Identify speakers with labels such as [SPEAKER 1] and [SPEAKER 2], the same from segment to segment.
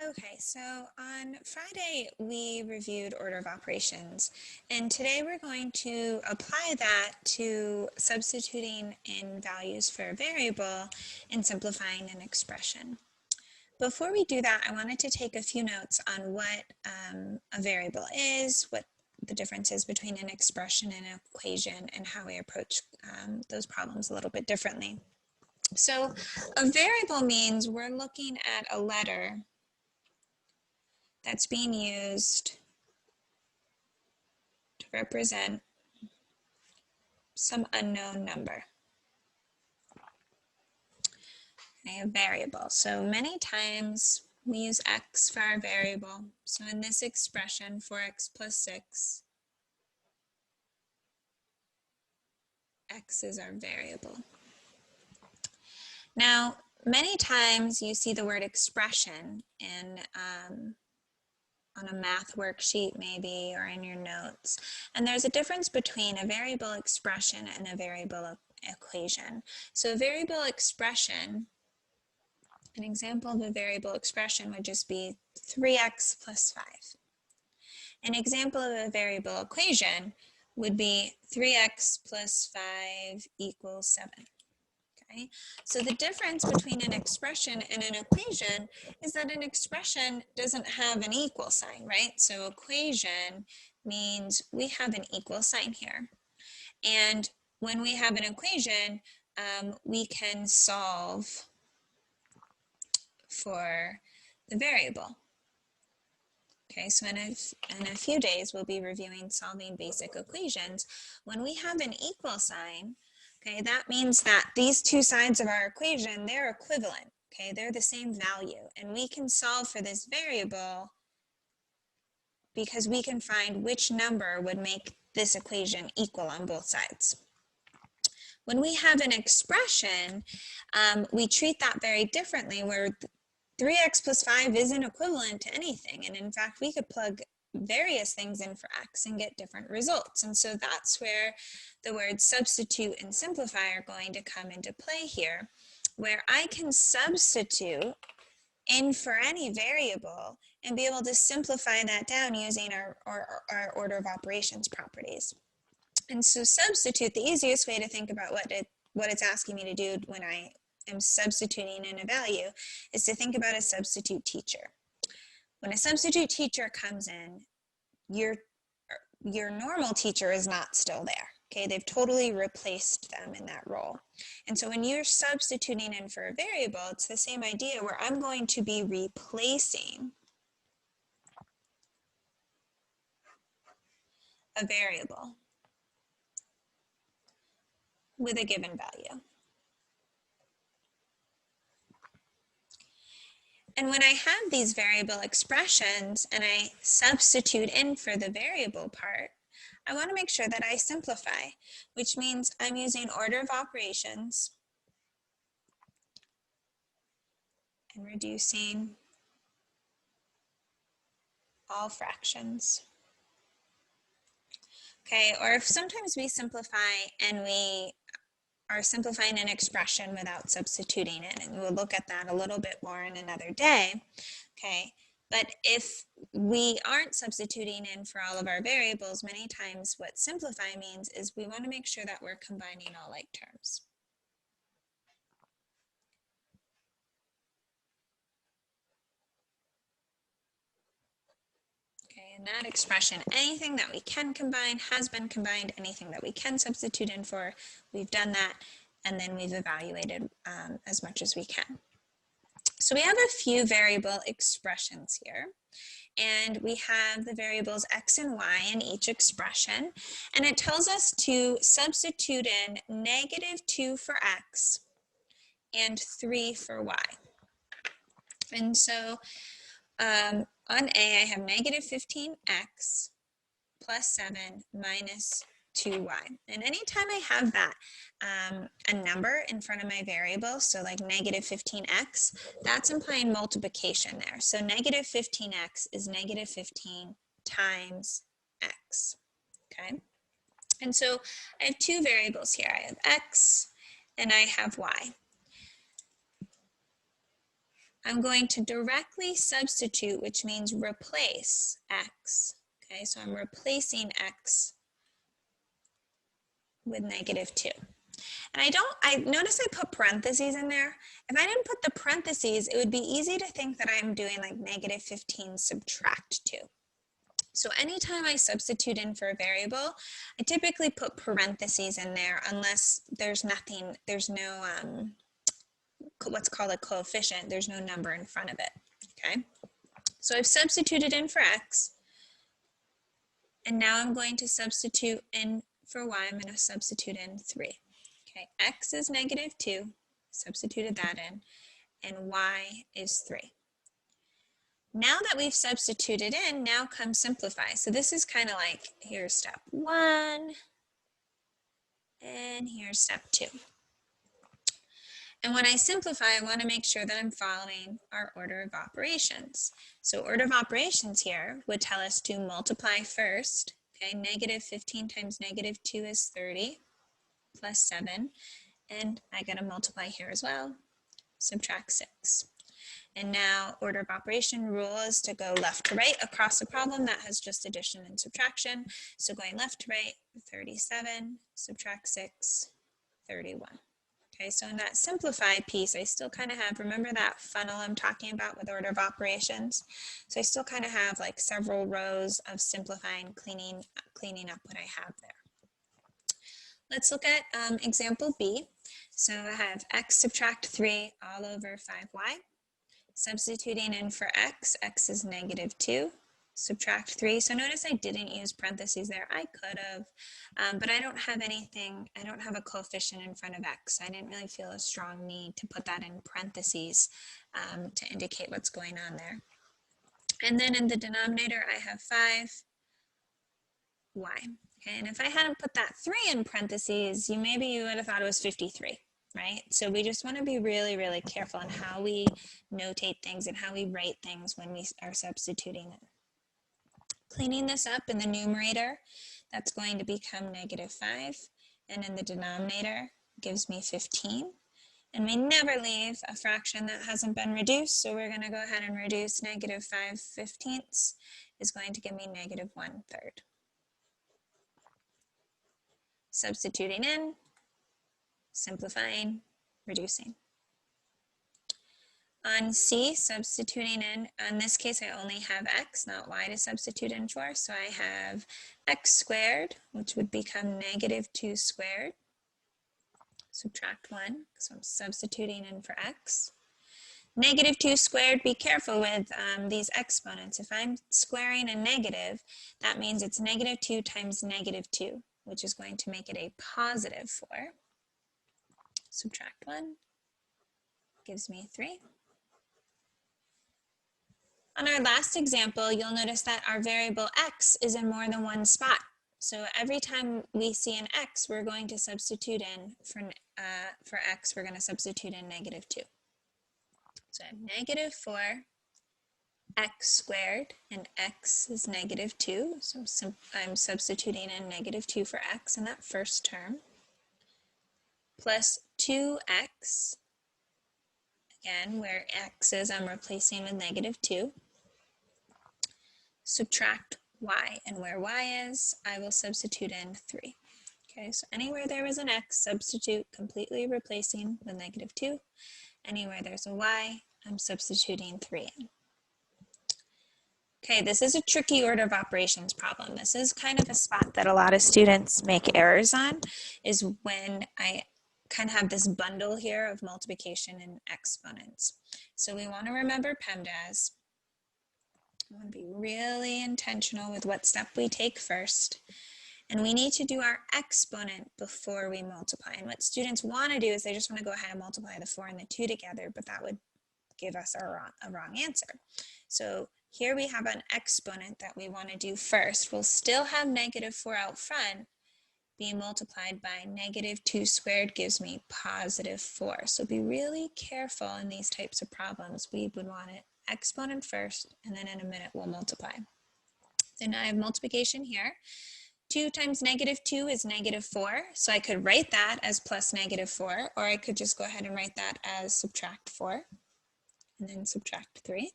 [SPEAKER 1] Okay, so on Friday we reviewed order of operations, and today we're going to apply that to substituting in values for a variable and simplifying an expression. Before we do that, I wanted to take a few notes on what a variable is, what the difference is between an expression and an equation, and how we approach those problems a little bit differently. So a variable means we're looking at a letter that's being used to represent some unknown number. A variable. So many times we use x for our variable. So in this expression, 4x plus 6, x is our variable. Now, many times you see the word expression in on a math worksheet maybe, or in your notes. And there's a difference between a variable expression and a variable equation. So a variable expression, an example of a variable expression would just be 3x plus 5. An example of a variable equation would be 3x plus 5 equals 7. Okay? So the difference between an expression and an equation is that an expression doesn't have an equal sign, right? So equation means we have an equal sign here. And when we have an equation, we can solve for the variable. Okay, so in a few days, we'll be reviewing solving basic equations. When we have an equal sign, okay, that means that these two sides of our equation, they're equivalent. Okay, they're the same value. And we can solve for this variable because we can find which number would make this equation equal on both sides. When we have an expression, we treat that very differently, where 3x plus 5 isn't equivalent to anything. And in fact, we could plug various things in for x and get different results. And so that's where the words substitute and simplify are going to come into play here, where I can substitute in for any variable and be able to simplify that down using our order of operations properties. And so substitute, the easiest way to think about what it's asking me to do when I am substituting in a value is to think about a substitute teacher. When a substitute teacher comes in, your normal teacher is not still there. Okay, they've totally replaced them in that role. And so when you're substituting in for a variable, it's the same idea where I'm going to be replacing a variable with a given value. And when I have these variable expressions and I substitute in for the variable part, I want to make sure that I simplify, which means I'm using order of operations and reducing all fractions. Okay, or if sometimes we simplify and we are simplifying an expression without substituting in, and we'll look at that a little bit more in another day. Okay, but if we aren't substituting in for all of our variables, many times what simplify means is we want to make sure that we're combining all like terms. Okay, in that expression, anything that we can combine has been combined. Anything that we can substitute in for, we've done that, and then we've evaluated as much as we can. So we have a few variable expressions here, and we have the variables x and y in each expression, and it tells us to substitute in -2 for x and 3 for y. And so on A, I have -15x plus 7 minus 2y. And anytime I have that, a number in front of my variable, so like -15x, that's implying multiplication there. So -15x is -15 times x, okay? And so I have two variables here. I have x and I have y. I'm going to directly substitute, which means replace x. Okay, so I'm replacing x with -2. And I notice I put parentheses in there. If I didn't put the parentheses, it would be easy to think that I'm doing like -15 subtract 2. So anytime I substitute in for a variable, I typically put parentheses in there unless there's no what's called a coefficient, there's no number in front of it, okay? So I've substituted in for x, and now I'm going to substitute in for y. I'm going to substitute in 3. Okay, x is -2, substituted that in, and y is 3. Now that we've substituted in, now comes simplify. So this is kind of like, here's step 1, and here's step 2. And when I simplify, I want to make sure that I'm following our order of operations. So order of operations here would tell us to multiply first. Okay, -15 times -2 is 30, plus 7. And I got to multiply here as well, subtract 6. And now order of operation rule is to go left to right across a problem that has just addition and subtraction. So going left to right, 37, subtract 6, 31. Okay, so in that simplify piece, I still kind of have, remember that funnel I'm talking about with order of operations? So I still kind of have like several rows of simplifying, cleaning up what I have there. Let's look at example B. So I have x subtract 3 all over 5y. Substituting in for x is -2. Subtract 3. So notice I didn't use parentheses there. I could have, but I don't have anything, I don't have a coefficient in front of x. I didn't really feel a strong need to put that in parentheses to indicate what's going on there. And then in the denominator, I have 5y. Okay, and if I hadn't put that 3 in parentheses, maybe you would have thought it was 53. Right? So we just want to be really, really careful on how we notate things and how we write things when we are substituting it. Cleaning this up in the numerator, that's going to become -5, and in the denominator gives me 15. And we never leave a fraction that hasn't been reduced, so we're going to go ahead and reduce -5/15 is going to give me -1/3. Substituting in, simplifying, reducing. On C, substituting in this case, I only have x, not y to substitute in for. So I have x squared, which would become -2 squared. Subtract 1, so I'm substituting in for x. -2 squared, be careful with these exponents. If I'm squaring a negative, that means it's -2 times -2, which is going to make it a +4. Subtract 1, gives me 3. On our last example, you'll notice that our variable x is in more than one spot. So every time we see an x, we're going to substitute in for x, we're going to substitute in -2. So I have -4 x squared, and x is -2. So I'm substituting in -2 for x in that first term, plus 2x, again, where x is, I'm replacing with -2. Subtract y, and where y is, I will substitute in 3. Okay, so anywhere there was an x, substitute, completely replacing with -2. Anywhere there's a y, I'm substituting 3 in. Okay, this is a tricky order of operations problem. This is kind of a spot that a lot of students make errors on, is when I kind of have this bundle here of multiplication and exponents. So we want to remember PEMDAS. We want to be really intentional with what step we take first. And we need to do our exponent before we multiply. And what students want to do is they just want to go ahead and multiply the 4 and the 2 together, but that would give us a wrong answer. So here we have an exponent that we want to do first. We'll still have -4 out front being multiplied by -2 squared gives me +4. So be really careful in these types of problems. We would want it exponent first, and then in a minute we'll multiply. So now I have multiplication here. 2 times -2 is -4, so I could write that as plus -4, or I could just go ahead and write that as subtract 4. and then subtract 3.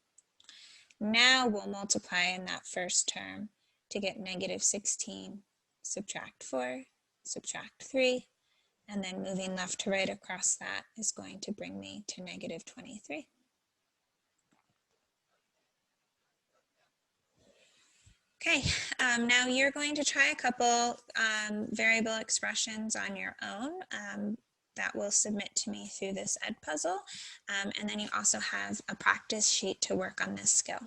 [SPEAKER 1] Now we'll multiply in that first term to get negative 16, subtract 4, subtract 3, and then moving left to right across that is going to bring me to negative 23. Okay, now you're going to try a couple variable expressions on your own that will submit to me through this Edpuzzle, and then you also have a practice sheet to work on this skill.